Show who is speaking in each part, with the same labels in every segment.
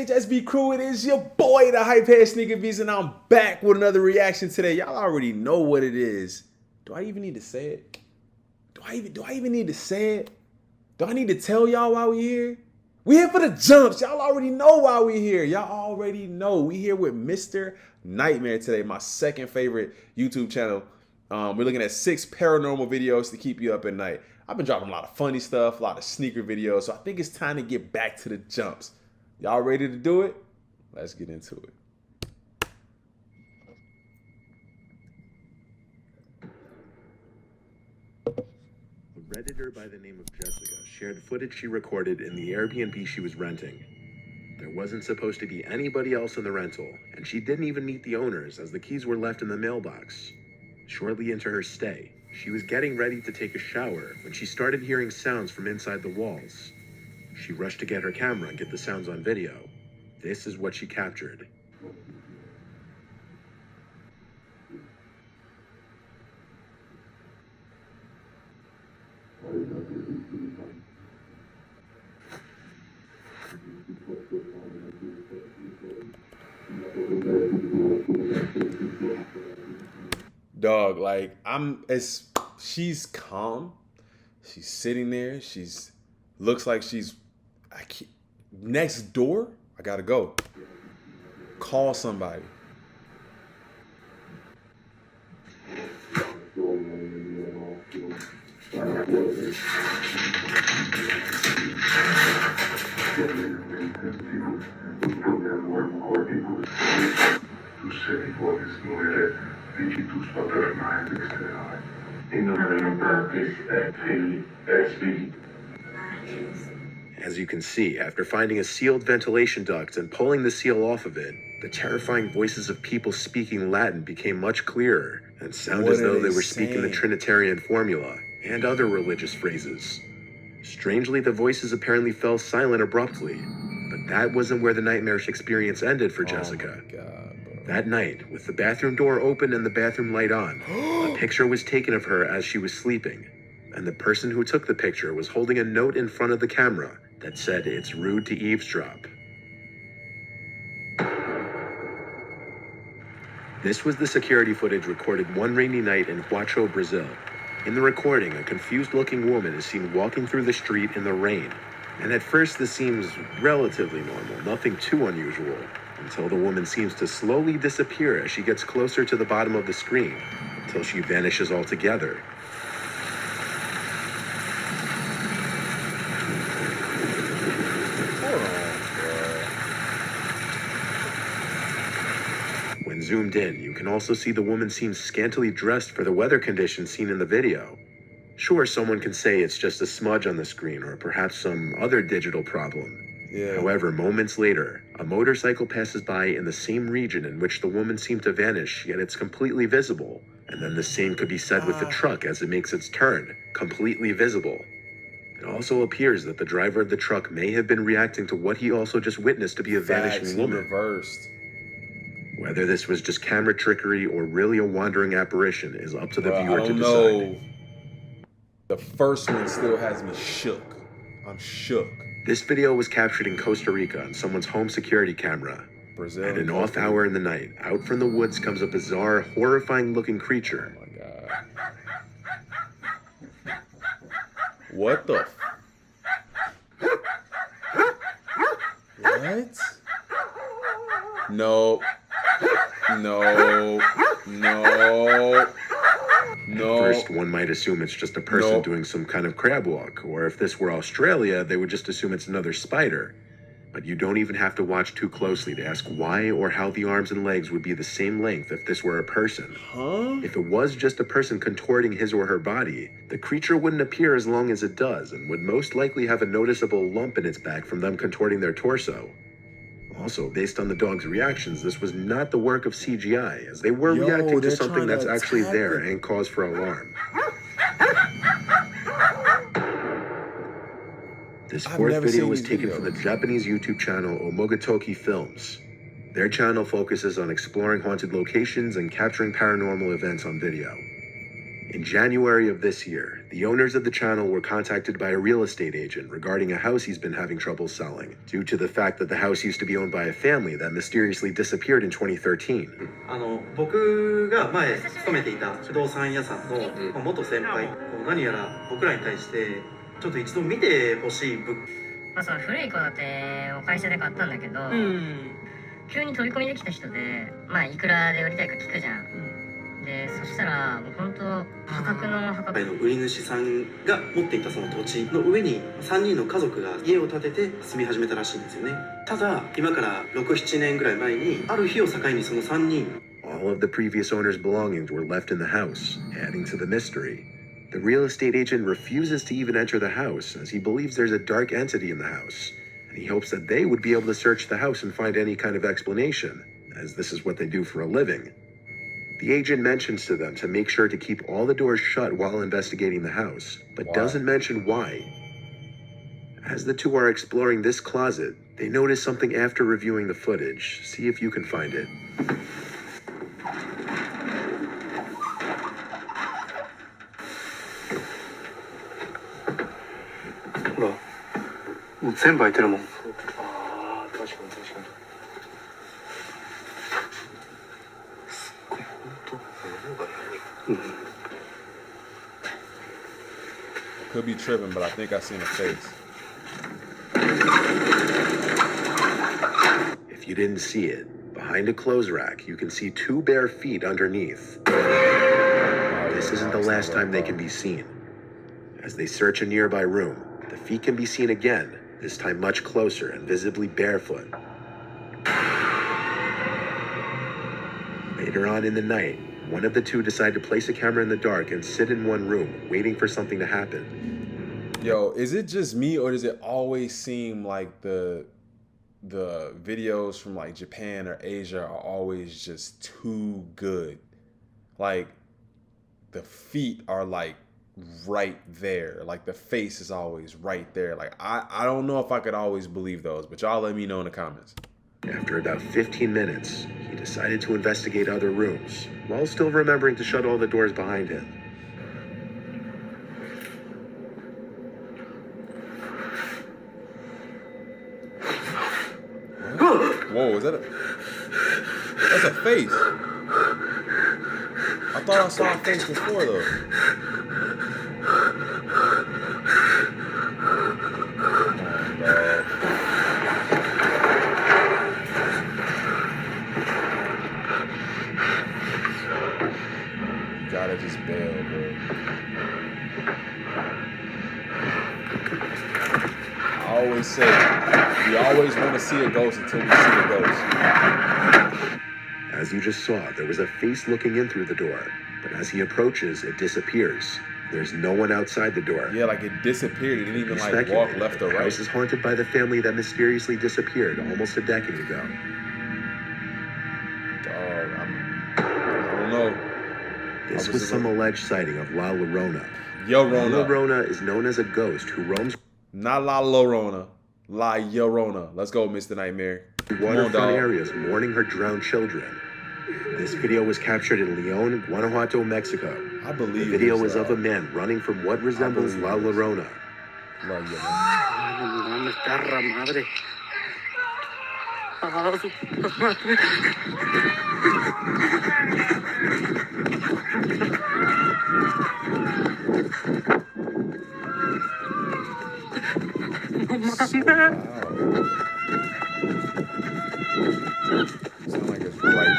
Speaker 1: HHSB crew? It is your boy, the Hype Head Sneaker Beast, and I'm back with another reaction today. Y'all already know what it is. Do I even need to say it? Do I even need to say it? Do I need to tell y'all why we here? We here for the jumps. Y'all already know why we here. Y'all already know. We here with Mr. Nightmare today, my second favorite YouTube channel. We're looking at 6 paranormal videos to keep you up at night. I've been dropping a lot of funny stuff, a lot of sneaker videos, so I think it's time to get back to the jumps. Y'all ready to do it? Let's get into it.
Speaker 2: A Redditor by the name of Jessica shared footage she recorded in the Airbnb she was renting. There wasn't supposed to be anybody else in the rental, and she didn't even meet the owners as the keys were left in the mailbox. Shortly into her stay, she was getting ready to take a shower when she started hearing sounds from inside the walls. She rushed to get her camera and get the sounds on video. This is what she captured.
Speaker 1: Dog, like she's calm. She's sitting there. Looks like next door. I gotta go. Call somebody.
Speaker 2: As you can see, after finding a sealed ventilation duct and pulling the seal off of it, the terrifying voices of people speaking Latin became much clearer and sounded as though they were speaking the Trinitarian formula and other religious phrases. Strangely, the voices apparently fell silent abruptly, but that wasn't where the nightmarish experience ended for Jessica.
Speaker 1: Oh my God, bro.
Speaker 2: That night, with the bathroom door open and the bathroom light on, a picture was taken of her as she was sleeping, and the person who took the picture was holding a note in front of the camera that said, "It's rude to eavesdrop." This was the security footage recorded one rainy night in Huacho, Brazil. In the recording, a confused-looking woman is seen walking through the street in the rain. And at first, this seems relatively normal, nothing too unusual, until the woman seems to slowly disappear as she gets closer to the bottom of the screen, until she vanishes altogether. When zoomed in, you can also see the woman seems scantily dressed for the weather conditions seen in the video. Sure, someone can say it's just a smudge on the screen or perhaps some other digital problem.
Speaker 1: Yeah.
Speaker 2: However, moments later, a motorcycle passes by in the same region in which the woman seemed to vanish, yet it's completely visible. And then the same could be said with the truck as it makes its turn, completely visible. It also appears that the driver of the truck may have been reacting to what he also just witnessed to be a vanishing woman.
Speaker 1: Reversed.
Speaker 2: Whether this was just camera trickery or really a wandering apparition is up to the viewer to decide.
Speaker 1: Know. The first one still has me shook. I'm shook.
Speaker 2: This video was captured in Costa Rica on someone's home security camera.
Speaker 1: Brazil.
Speaker 2: At an off hour in the night, out from the woods comes a bizarre, horrifying-looking creature.
Speaker 1: Oh my God. What the? What? No. No. No. No.
Speaker 2: At first, one might assume it's just a person doing some kind of crab walk, or if this were Australia, they would just assume it's another spider. But you don't even have to watch too closely to ask why or how the arms and legs would be the same length if this were a person.
Speaker 1: Huh?
Speaker 2: If it was just a person contorting his or her body, the creature wouldn't appear as long as it does, and would most likely have a noticeable lump in its back from them contorting their torso. Also, based on the dog's reactions, this was not the work of CGI, as they were reacting to something that's actually there and cause for alarm. This fourth video was taken from the Japanese YouTube channel Omogotoki Films. Their channel focuses on exploring haunted locations and capturing paranormal events on video. In January of this year, the owners of the channel were contacted by a real estate agent regarding a house he's been having trouble selling, due to the fact that the house used to be owned by a family that mysteriously disappeared in 2013.
Speaker 3: 僕が前勤めていた不動産屋さんの元先輩、何やら僕らに対してちょっと一度見てほしい物件。
Speaker 4: その古い戸建てを会社で買ったんだけど、急に飛び込みできた人で、いくらで売りたいか聞くじゃん。で、そしたらもう本当破格の
Speaker 3: 売り主さんが持っていたその土地の上に3人の家族が家を建てて住み始めたらしいんですよね。ただ今から6、7年ぐらい前にある日を境にその3人
Speaker 2: All of the previous owner's belongings were left in the house, adding to the mystery. The real estate agent refuses to even enter the house as he believes there's a dark entity in the house, and he hopes that they would be able to search the house and find any kind of explanation, as this is what they do for a living. The agent mentions to them to make sure to keep all the doors shut while investigating the house, but doesn't mention why. As the two are exploring this closet, they notice something after reviewing the footage. See if you can find it.
Speaker 1: Could be tripping, but I think I seen a face.
Speaker 2: If you didn't see it, behind a clothes rack, you can see two bare feet underneath. This isn't the last time they can be seen. As they search a nearby room, the feet can be seen again, this time much closer and visibly barefoot. Later on in the night, one of the two decide to place a camera in the dark and sit in one room, waiting for something to happen.
Speaker 1: Yo, is it just me, or does it always seem like the videos from like Japan or Asia are always just too good? Like the feet are like right there, like the face is always right there. Like I don't know if I could always believe those, but y'all let me know in the comments.
Speaker 2: After about 15 minutes, he decided to investigate other rooms, while still remembering to shut all the doors behind him.
Speaker 1: Whoa, is that that's a face. I thought I saw a face before though. You gotta just bail, bro. I always say, we always want to see a ghost until we see a ghost.
Speaker 2: As you just saw, there was a face looking in through the door, but as he approaches, it disappears. There's no one outside the door.
Speaker 1: Yeah, like it disappeared. It didn't even
Speaker 2: You
Speaker 1: like
Speaker 2: speculate
Speaker 1: walk left
Speaker 2: that
Speaker 1: or
Speaker 2: the
Speaker 1: right.
Speaker 2: house is haunted by the family that mysteriously disappeared almost a decade ago.
Speaker 1: I don't know.
Speaker 2: This was some alleged sighting of La Llorona.
Speaker 1: Yo,
Speaker 2: La
Speaker 1: Rona.
Speaker 2: Llorona is known as a ghost who roams
Speaker 1: Not La Llorona. La Llorona. Let's go, Mr. Nightmare.
Speaker 2: waterfront areas mourning her drowned children. This video was captured in León, Guanajuato, Mexico.
Speaker 1: I believe
Speaker 2: The video
Speaker 1: this,
Speaker 2: is of a man running from what resembles La Llorona.
Speaker 1: La Llorona. So loud. Sound like it's right.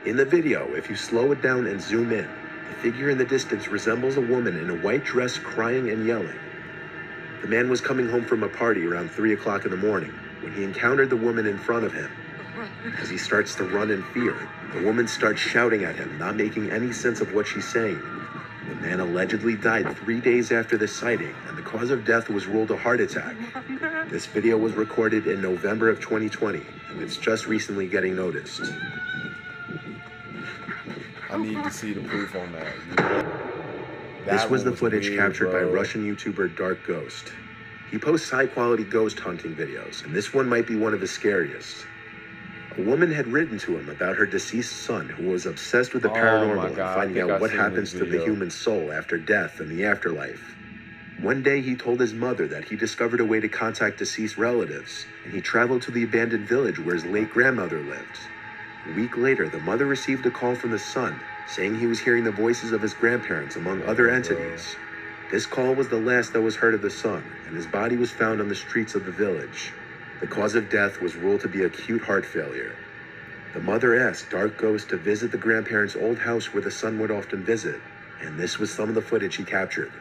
Speaker 2: In the video, if you slow it down and zoom in, the figure in the distance resembles a woman in a white dress crying and yelling. The man was coming home from a party around 3 o'clock in the morning when he encountered the woman in front of him. As he starts to run in fear, the woman starts shouting at him, not making any sense of what she's saying. The man allegedly died 3 days after the sighting, and the cause of death was ruled a heart attack. This video was recorded in November of 2020, and it's just recently getting noticed.
Speaker 1: I need to see the proof on that.
Speaker 2: This was the footage
Speaker 1: weird,
Speaker 2: captured by
Speaker 1: bro.
Speaker 2: Russian YouTuber Dark Ghost. He posts high-quality ghost hunting videos, and this one might be one of his scariest. A woman had written to him about her deceased son who was obsessed with the paranormal and finding out what happens to the human soul after death and the afterlife. One day he told his mother that he discovered a way to contact deceased relatives, and he traveled to the abandoned village where his late grandmother lived. A week later, the mother received a call from the son, saying he was hearing the voices of his grandparents among other entities. This call was the last that was heard of the son, and his body was found on the streets of the village. The cause of death was ruled to be acute heart failure. The mother asked dark ghosts to visit the grandparents' old house where the son would often visit, and this was some of the footage he captured.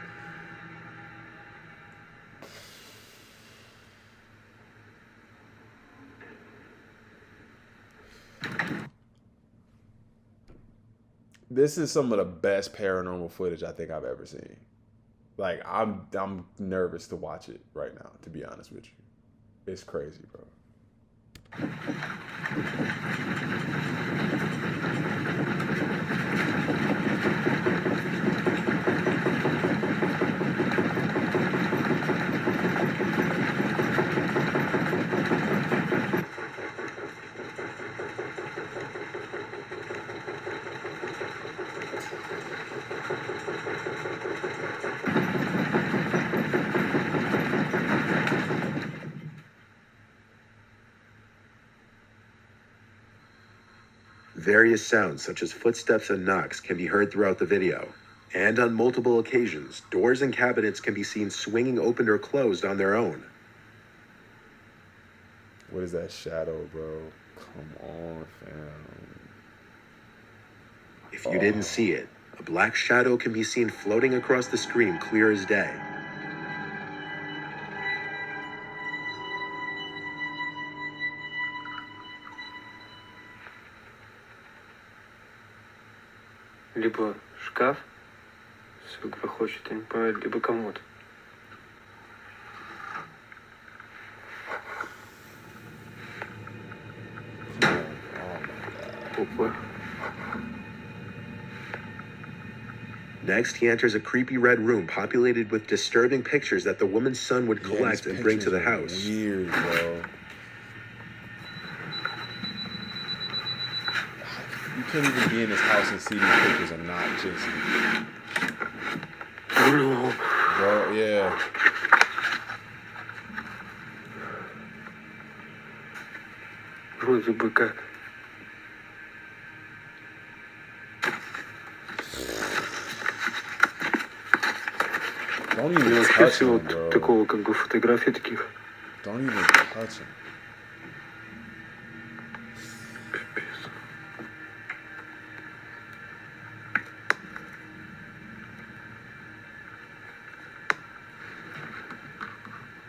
Speaker 1: This is some of the best paranormal footage I think I've ever seen. Like, I'm nervous to watch it right now, to be honest with you. It's crazy, bro.
Speaker 2: Various sounds, such as footsteps and knocks, can be heard throughout the video. And on multiple occasions, doors and cabinets can be seen swinging open or closed on their own.
Speaker 1: What is that shadow, bro? Come on, fam.
Speaker 2: If you didn't see it, a black shadow can be seen floating across the screen clear as day.
Speaker 5: Либо шкаф все грохочет, я не понимаю, либо комод. Опа.
Speaker 2: Next, he enters a creepy red room populated with disturbing pictures that the woman's son would collect and bring to the house.
Speaker 1: Weird, bro. You can't even be in this house and see these pictures and not just... Bro, yeah.
Speaker 5: Вроде бы как.
Speaker 1: Don't even
Speaker 5: Скорее
Speaker 1: touch
Speaker 5: всего,
Speaker 1: him, bro.
Speaker 5: такого как бы фотографий таких.
Speaker 1: Don't even touch him.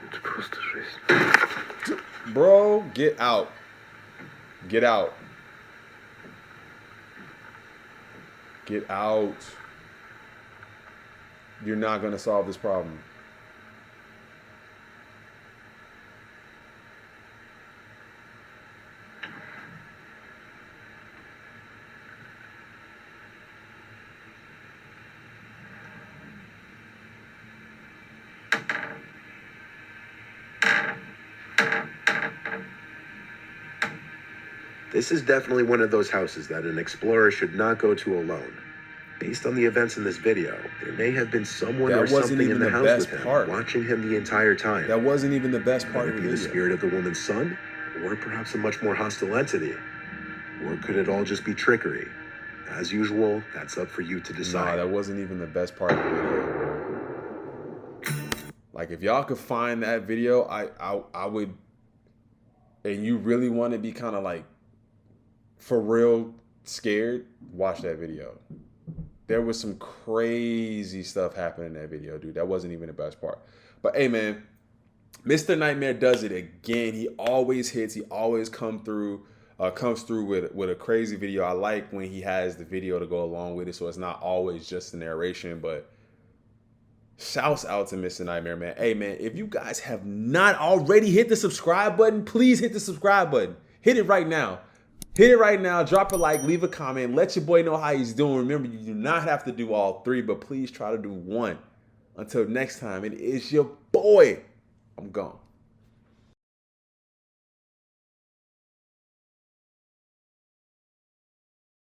Speaker 5: Это просто жесть.
Speaker 1: Bro, get out. Get out. Get out. You're not going to solve this problem.
Speaker 2: This is definitely one of those houses that an explorer should not go to alone. Based on the events in this video, there may have been someone
Speaker 1: That
Speaker 2: or
Speaker 1: wasn't
Speaker 2: something in
Speaker 1: even
Speaker 2: the
Speaker 1: the
Speaker 2: house
Speaker 1: best
Speaker 2: with him,
Speaker 1: part.
Speaker 2: watching him the entire time.
Speaker 1: That wasn't even the best part
Speaker 2: Could
Speaker 1: of
Speaker 2: it
Speaker 1: the
Speaker 2: be the
Speaker 1: video.
Speaker 2: spirit of the woman's son? Or perhaps a much more hostile entity? Or could it all just be trickery? As usual, that's up for you to
Speaker 1: Nah,
Speaker 2: decide.
Speaker 1: that wasn't even the best part of the video. Like, if y'all could find that video, I would, and you really want to be kind of like, for real scared, watch that video. There was some crazy stuff happening in that video, dude. That wasn't even the best part. But hey, man, Mr. Nightmare does it again. He always hits. He always comes through with a crazy video. I like when he has the video to go along with it, so it's not always just the narration. But shouts out to Mr. Nightmare, man. Hey, man, if you guys have not already hit the subscribe button, please hit the subscribe button. Hit it right now. Hit it right now. Drop a like. Leave a comment. Let your boy know how he's doing. Remember, you do not have to do all three, but please try to do one. Until next time, it is your boy, I'm gone.